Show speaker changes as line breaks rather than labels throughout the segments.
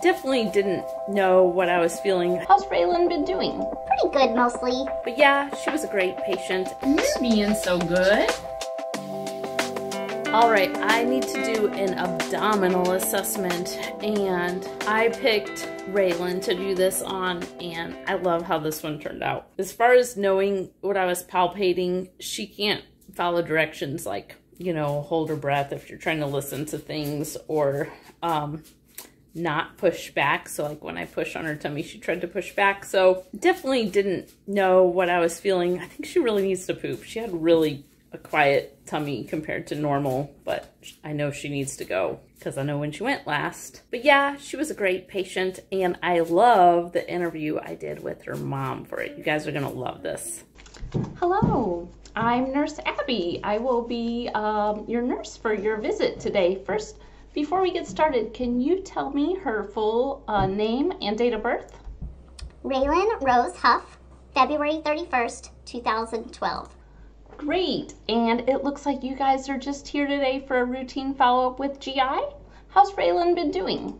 definitely didn't know what I was feeling.
How's Raelynn been doing?
Pretty good, mostly.
But yeah, she was a great patient.
You're being so good.
All right, I need to do an abdominal assessment, and I picked Raelynn to do this on, and I love how this one turned out. As far as knowing what I was palpating, she can't follow directions like, you know, hold her breath if you're trying to listen to things, or not push back. So like when I push on her tummy, she tried to push back. So definitely didn't know what I was feeling. I think she really needs to poop. She had really a quiet tummy compared to normal, but I know she needs to go because I know when she went last. But yeah, she was a great patient, and I love the interview I did with her mom for it. You guys are gonna love this.
Hello, I'm Nurse Abby. I will be your nurse for your visit today. First, before we get started, can you tell me her full name and date of birth?
Raelynn Rose Huff, February 31st, 2012.
Great, and it looks like you guys are just here today for a routine follow-up with GI. How's Raelynn been doing?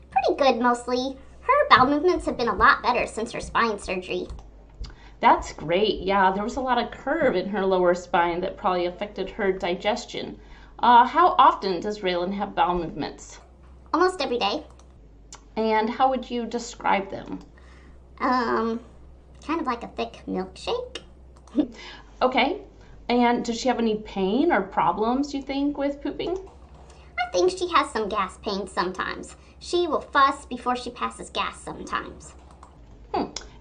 Pretty good, mostly. Her bowel movements have been a lot better since her spine surgery.
That's great. Yeah, there was a lot of curve in her lower spine that probably affected her digestion. How often does Raelynn have bowel movements?
Almost every day.
And how would you describe them?
Kind of like a thick milkshake.
Okay, and does she have any pain or problems, you think, with pooping?
I think she has some gas pains sometimes. She will fuss before she passes gas sometimes.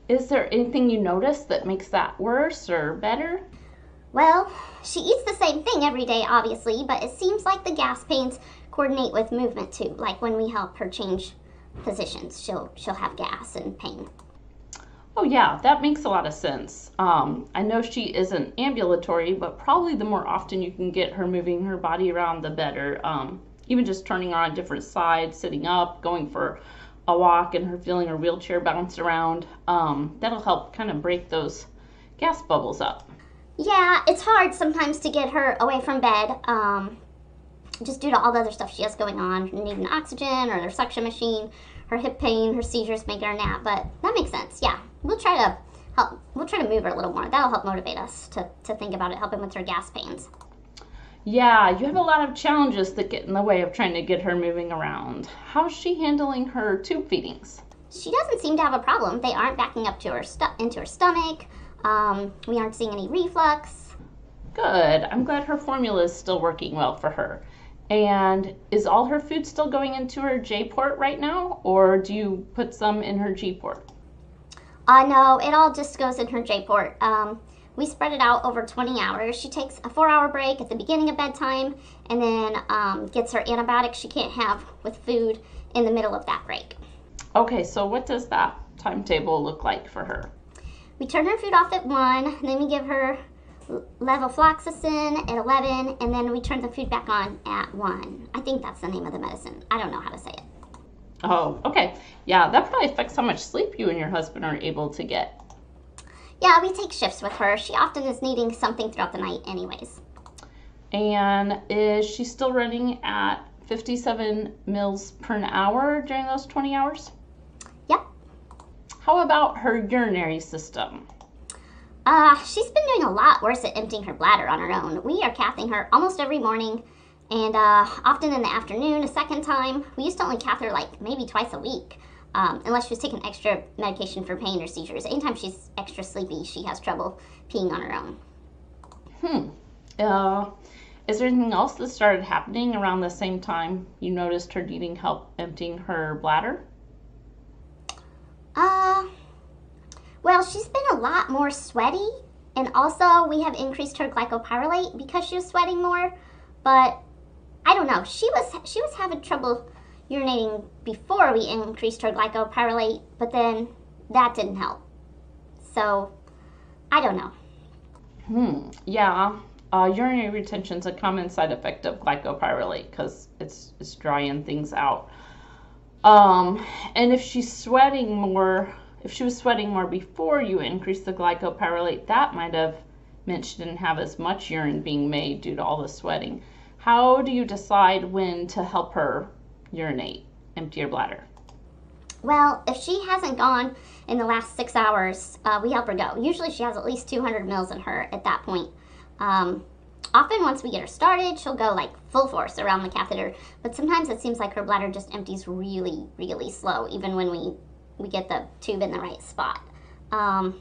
Is there anything you notice that makes that worse or better?
Well, she eats the same thing every day, obviously, but it seems like the gas pains coordinate with movement too. Like when we help her change positions, she'll have gas and pain.
Oh yeah, that makes a lot of sense. I know she isn't ambulatory, but probably the more often you can get her moving her body around, the better. Even just turning her on different sides, sitting up, going for a walk, and her feeling her wheelchair bounce around, that'll help kind of break those gas bubbles up.
Yeah, it's hard sometimes to get her away from bed, just due to all the other stuff she has going on, needing oxygen or their suction machine, her hip pain, her seizures making her nap, but that makes sense, yeah. We'll try to move her a little more. That'll help motivate us to think about it, helping with her gas pains.
Yeah, you have a lot of challenges that get in the way of trying to get her moving around. How's she handling her tube feedings?
She doesn't seem to have a problem. They aren't backing up to her into her stomach. We aren't seeing any reflux.
Good. I'm glad her formula is still working well for her. And is all her food still going into her J-port right now, or do you put some in her G-port?
No, it all just goes in her J-port. We spread it out over 20 hours. She takes a 4-hour break at the beginning of bedtime, and then gets her antibiotics she can't have with food in the middle of that break.
Okay, so what does that timetable look like for her?
We turn her food off at 1, then we give her levofloxacin at 11, and then we turn the food back on at 1. I think that's the name of the medicine. I don't know how to say it.
Oh, okay. Yeah, that probably affects how much sleep you and your husband are able to get.
Yeah, we take shifts with her. She often is needing something throughout the night anyways.
And is she still running at 57 mils per hour during those 20 hours?
Yep.
How about her urinary system?
She's been doing a lot worse at emptying her bladder on her own. We are cathing her almost every morning, and often in the afternoon a second time. We used to only cath her like maybe twice a week, unless she was taking extra medication for pain or seizures. Anytime she's extra sleepy, she has trouble peeing on her own.
Is there anything else that started happening around the same time you noticed her needing help emptying her bladder?
Well, she's been a lot more sweaty, and also we have increased her glycopyrrolate because she was sweating more, but I don't know. She was having trouble urinating before we increased her glycopyrrolate, but then that didn't help. So, I don't know.
Yeah, urinary retention is a common side effect of glycopyrrolate because it's drying things out. And if she was sweating more before you increased the glycopyrrolate, that might have meant she didn't have as much urine being made due to all the sweating. How do you decide when to help her urinate? empty her bladder?
Well, if she hasn't gone in the last 6 hours, we help her go. Usually she has at least 200 mils in her at that point. Often once we get her started, she'll go like full force around the catheter, but sometimes it seems like her bladder just empties really, really slow, even when we get the tube in the right spot. I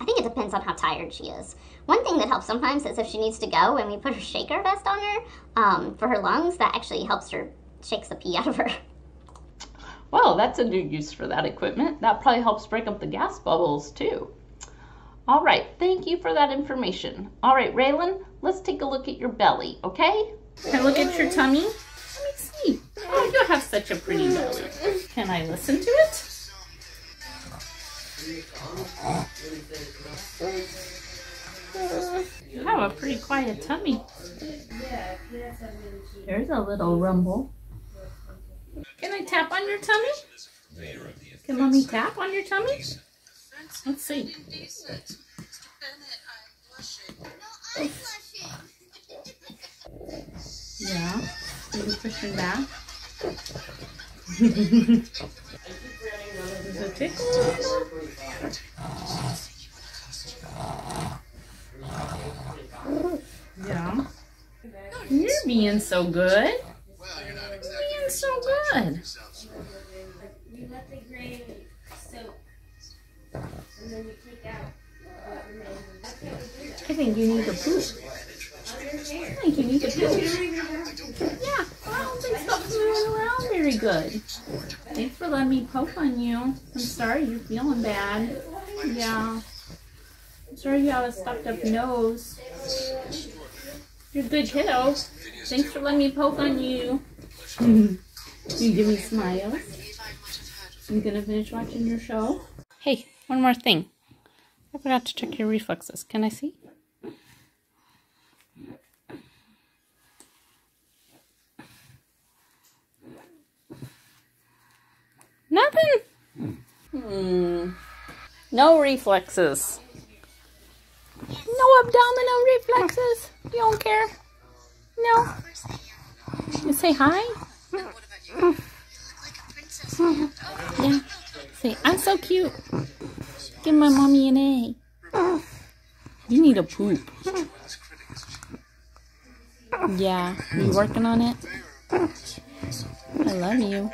think it depends on how tired she is. One thing that helps sometimes is if she needs to go and we put her shaker vest on her for her lungs, that actually helps her, shakes the pee out of her.
Well, that's a new use for that equipment. That probably helps break up the gas bubbles too. All right, thank you for that information. All right, Raelynn, let's take a look at your belly, okay?
Can I look at your tummy? Let me see. Oh, you have such a pretty belly. Can I listen to it? You have a pretty quiet tummy. There's a little rumble. Can I tap on your tummy? Can Mommy tap on your tummy? Let's see. Yeah, maybe push her back. There's a tickle. Yeah. You're being so good. You're being so good.
You let the grain soak, and then you take out what remains.
I think you need to poop. I think you need to poop. Yeah, well, they stop moving around very good. Thanks for letting me poke on you. I'm sorry you're feeling bad. Yeah. I'm sorry you have a stuffed up nose. You're a good kiddo. Thanks for letting me poke on you. You give me smiles. You gonna finish watching your show? Hey, one more thing. I forgot to check your reflexes. Can I see? Nothing? No reflexes. No abdominal reflexes. You don't care? No. You say hi? Yeah. Say, I'm so cute. Give my mommy an A. You need a poop. Yeah. You working on it? I love you.